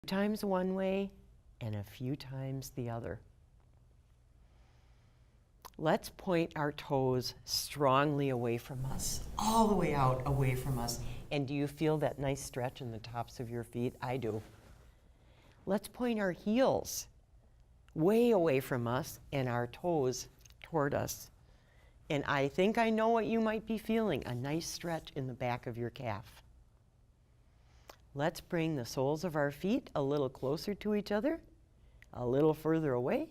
Times one way and a few times the other. Let's point our toes strongly away from us, all the way out away from us. And do you feel that nice stretch in the tops of your feet? I do. Let's point our heels way away from us and our toes toward us. And I think I know what you might be feeling, a nice stretch in the back of your calf. Let's bring the soles of our feet a little closer to each other, a little further away,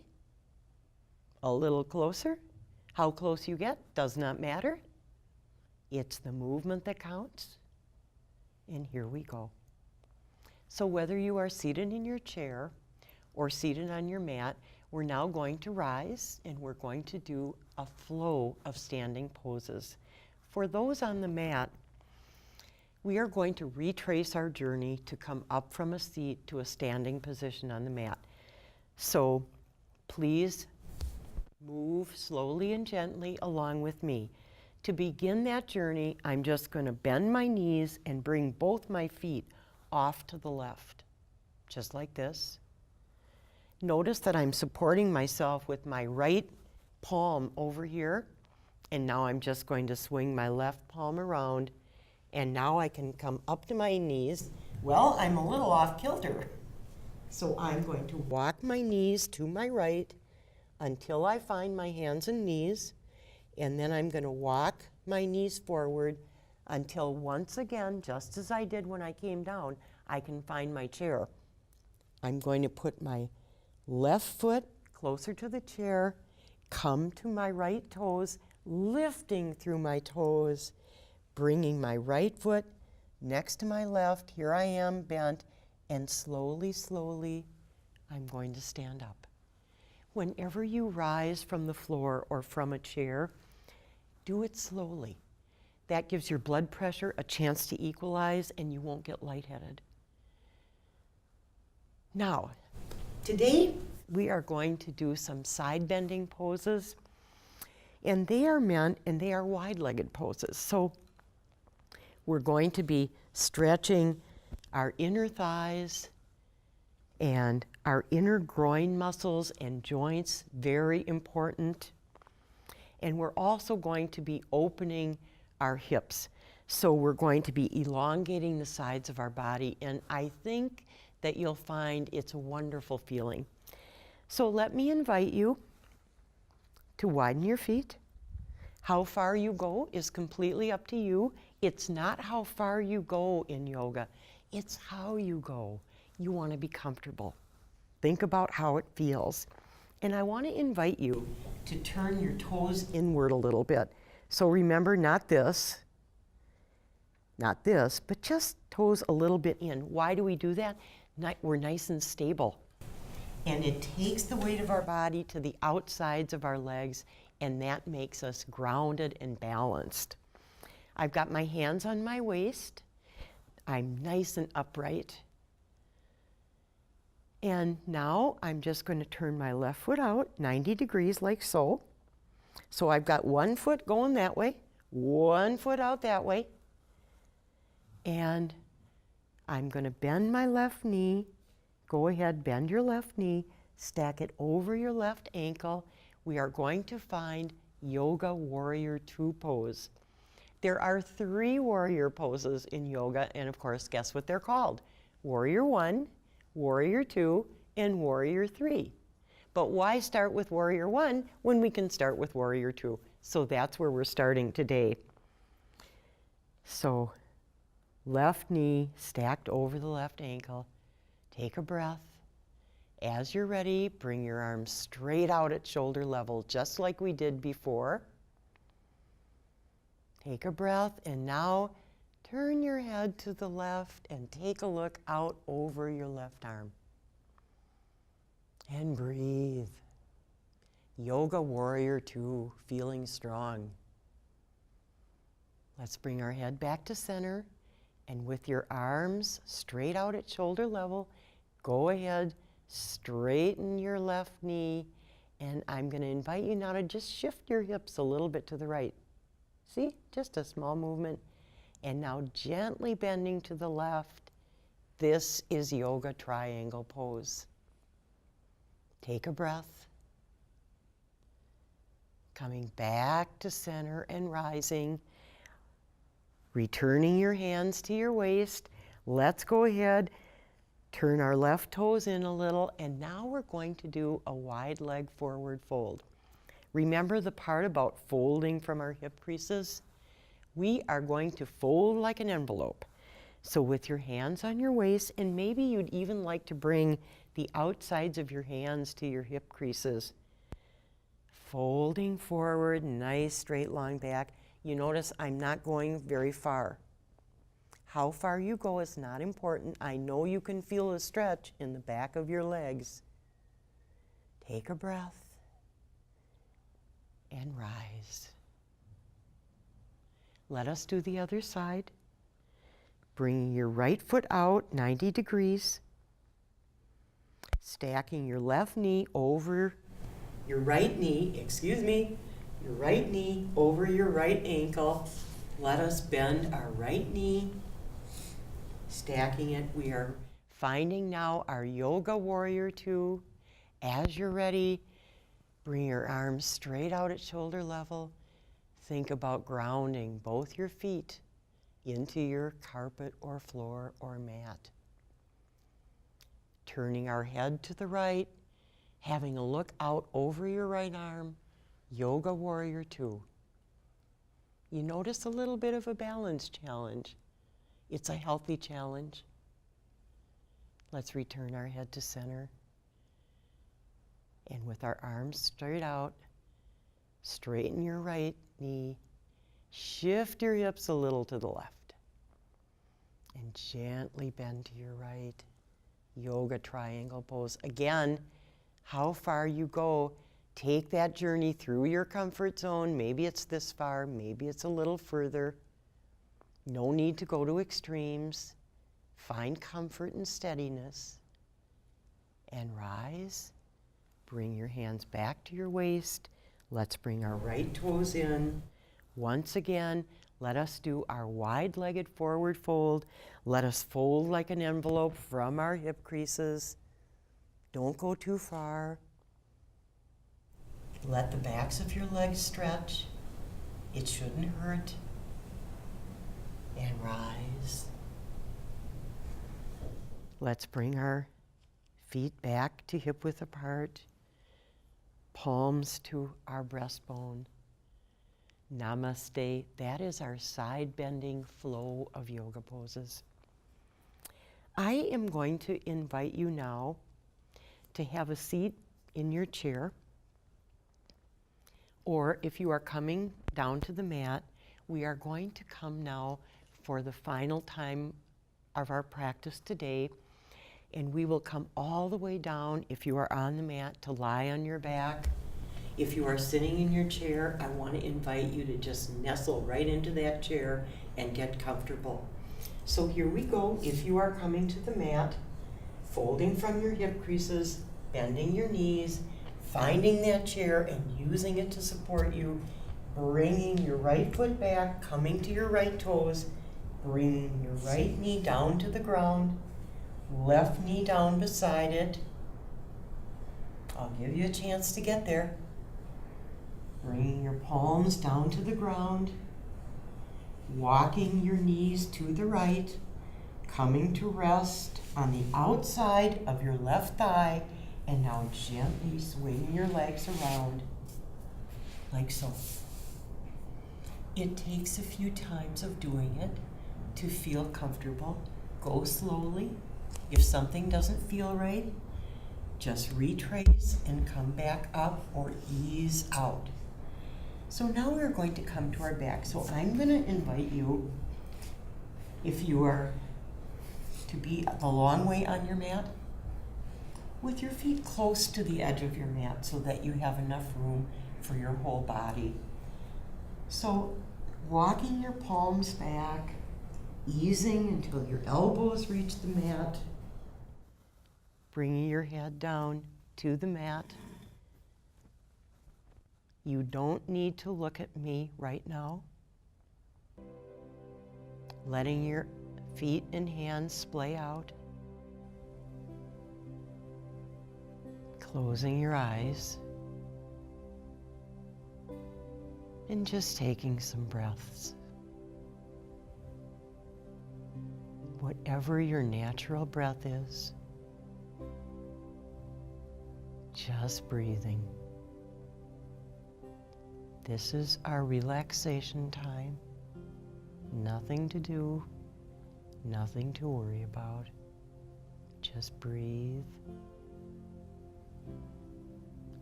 a little closer. How close you get does not matter. It's the movement that counts. And here we go. So whether you are seated in your chair or seated on your mat, we're now going to rise and we're going to do a flow of standing poses. For those on the mat, we are going to retrace our journey to come up from a seat to a standing position on the mat. So please move slowly and gently along with me. To begin that journey, I'm just going to bend my knees and bring both my feet off to the left, just like this. Notice that I'm supporting myself with my right palm over here, and now I'm just going to swing my left palm around, and now I can come up to my knees. Well, I'm a little off kilter, so I'm going to walk my knees to my right until I find my hands and knees, and then I'm going to walk my knees forward until once again, just as I did when I came down, I can find my chair. I'm going to put my left foot closer to the chair, come to my right toes, lifting through my toes, bringing my right foot next to my left. Here I am bent, and slowly, slowly, I'm going to stand up. Whenever you rise from the floor or from a chair, do it slowly. That gives your blood pressure a chance to equalize and you won't get lightheaded. Now, today we are going to do some side bending poses, and they are meant and they are wide-legged poses. So we're going to be stretching our inner thighs and our inner groin muscles and joints, very important. And we're also going to be opening our hips. So we're going to be elongating the sides of our body, and I think that you'll find it's a wonderful feeling. So let me invite you to widen your feet. How far you go is completely up to you. It's not how far you go in yoga, it's how you go. You want to be comfortable. Think about how it feels. And I want to invite you to turn your toes inward a little bit. So remember, not this, but just toes a little bit in. Why do we do that? We're nice and stable. And it takes the weight of our body to the outsides of our legs, and that makes us grounded and balanced. I've got my hands on my waist. I'm nice and upright. And now I'm just going to turn my left foot out 90 degrees like so. So I've got one foot going that way, one foot out that way. And I'm going to bend my left knee. Go ahead, bend your left knee, stack it over your left ankle. We are going to find Yoga Warrior 2 pose. There are 3 warrior poses in yoga, and of course, guess what they're called? Warrior 1, Warrior 2, and Warrior 3. But why start with Warrior 1 when we can start with Warrior 2? So that's where we're starting today. So left knee stacked over the left ankle. Take a breath. As you're ready, bring your arms straight out at shoulder level, just like we did before. Take a breath, and now turn your head to the left and take a look out over your left arm. And breathe. Yoga Warrior 2, feeling strong. Let's bring our head back to center, and with your arms straight out at shoulder level, go ahead, straighten your left knee, and I'm going to invite you now to just shift your hips a little bit to the right. See, just a small movement. And now gently bending to the left, This is yoga triangle pose. Take a breath. Coming back to center and rising. Returning your hands to your waist. Let's go ahead, turn our left toes in a little, and now we're going to do a wide leg forward fold. Remember the part about folding from our hip creases? We are going to fold like an envelope. So with your hands on your waist, and maybe you'd even like to bring the outsides of your hands to your hip creases. Folding forward, nice straight long back. You notice I'm not going very far. How far you go is not important. I know you can feel a stretch in the back of your legs. Take a breath and rise. Let us do the other side. Bringing your right foot out 90 degrees. Stacking your left knee over your right knee, your right knee over your right ankle. Let us bend our right knee, stacking it. We are finding now our yoga warrior two. As you're ready, bring your arms straight out at shoulder level. Think about grounding both your feet into your carpet or floor or mat. Turning our head to the right, having a look out over your right arm, yoga warrior two. You notice a little bit of a balance challenge. It's a healthy challenge. Let's return our head to center. And with our arms straight out, straighten your right knee, shift your hips a little to the left, and gently bend to your right. Yoga triangle pose. Again, how far you go, take that journey through your comfort zone. Maybe it's this far, maybe it's a little further. No need to go to extremes. Find comfort and steadiness. And rise. Bring your hands back to your waist. Let's bring our right toes in. Once again, let us do our wide-legged forward fold. Let us fold like an envelope from our hip creases. Don't go too far. Let the backs of your legs stretch. It shouldn't hurt. And rise. Let's bring our feet back to hip width apart. Palms to our breastbone. Namaste. That is our side bending flow of yoga poses. I am going to invite you now to have a seat in your chair, or if you are coming down to the mat, we are going to come now for the final time of our practice today, and we will come all the way down, if you are on the mat, to lie on your back. If you are sitting in your chair, I want to invite you to just nestle right into that chair and get comfortable. So here we go. If you are coming to the mat, folding from your hip creases, bending your knees, finding that chair and using it to support you, bringing your right foot back, coming to your right toes, bringing your right knee down to the ground, left knee down beside it. I'll give you a chance to get there. Bringing your palms down to the ground, walking your knees to the right, coming to rest on the outside of your left thigh, and now gently swing your legs around like so. It takes a few times of doing it to feel comfortable. Go slowly. If something doesn't feel right, just retrace and come back up or ease out. So now we're going to come to our back. So I'm going to invite you, if you are to be the long way on your mat, with your feet close to the edge of your mat so that you have enough room for your whole body. So walking your palms back, easing until your elbows reach the mat, bringing your head down to the mat. You don't need to look at me right now. Letting your feet and hands splay out. Closing your eyes and just taking some breaths. Whatever your natural breath is, just breathing. This is our relaxation time. Nothing to do, nothing to worry about. Just breathe.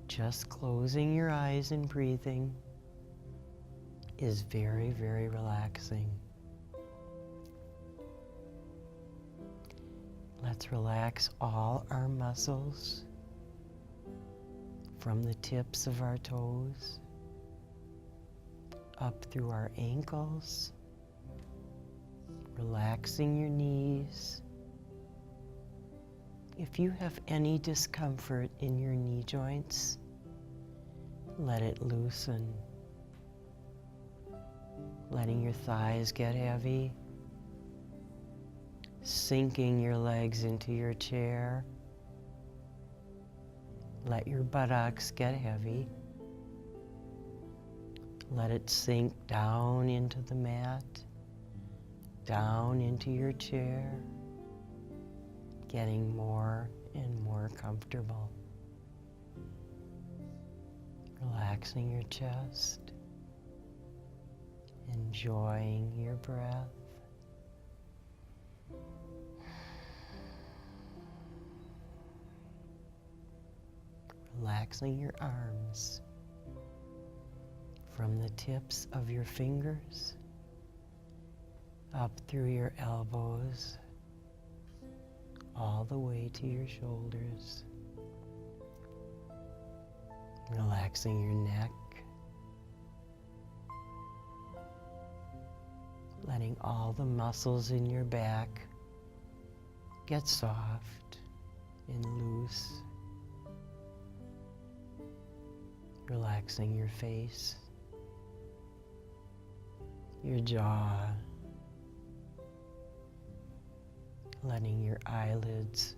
Just closing your eyes and breathing is very, very relaxing. Let's relax all our muscles from the tips of our toes up through our ankles, relaxing your knees. If you have any discomfort in your knee joints, let it loosen. Letting your thighs get heavy, sinking your legs into your chair. Let your buttocks get heavy. Let it sink down into the mat, down into your chair, getting more and more comfortable. Relaxing your chest, enjoying your breath. Relaxing your arms from the tips of your fingers up through your elbows, all the way to your shoulders. Relaxing your neck, letting all the muscles in your back get soft and loose. Relaxing your face, your jaw, letting your eyelids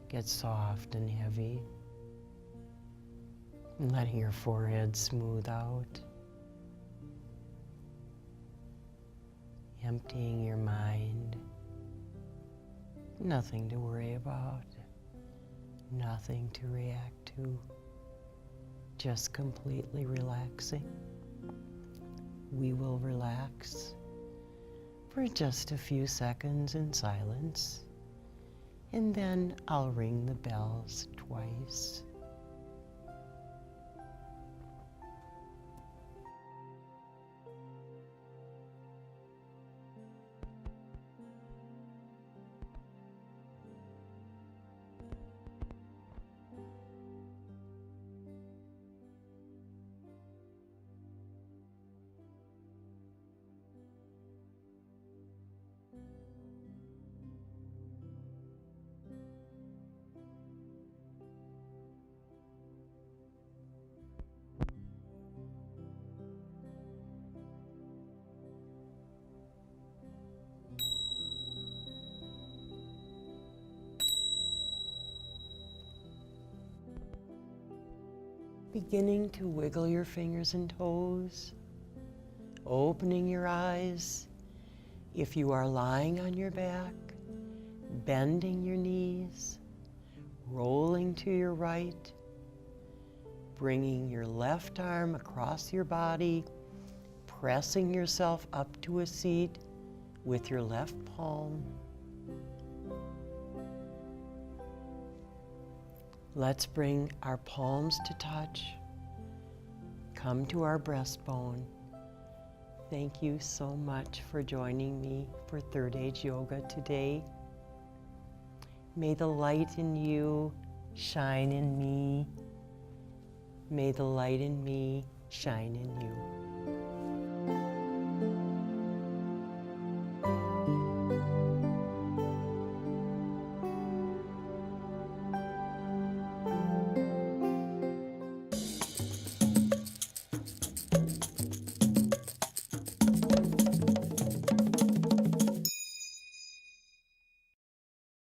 get soft and heavy, and letting your forehead smooth out, emptying your mind. Nothing to worry about, nothing to react to. Just completely relaxing. We will relax for just a few seconds in silence, and then I'll ring the bells twice. Beginning to wiggle your fingers and toes, opening your eyes. If you are lying on your back, bending your knees, rolling to your right, bringing your left arm across your body, pressing yourself up to a seat with your left palm. Let's bring our palms to touch. Come to our breastbone. Thank you so much for joining me for Third Age Yoga today. May the light in you shine in me. May the light in me shine in you.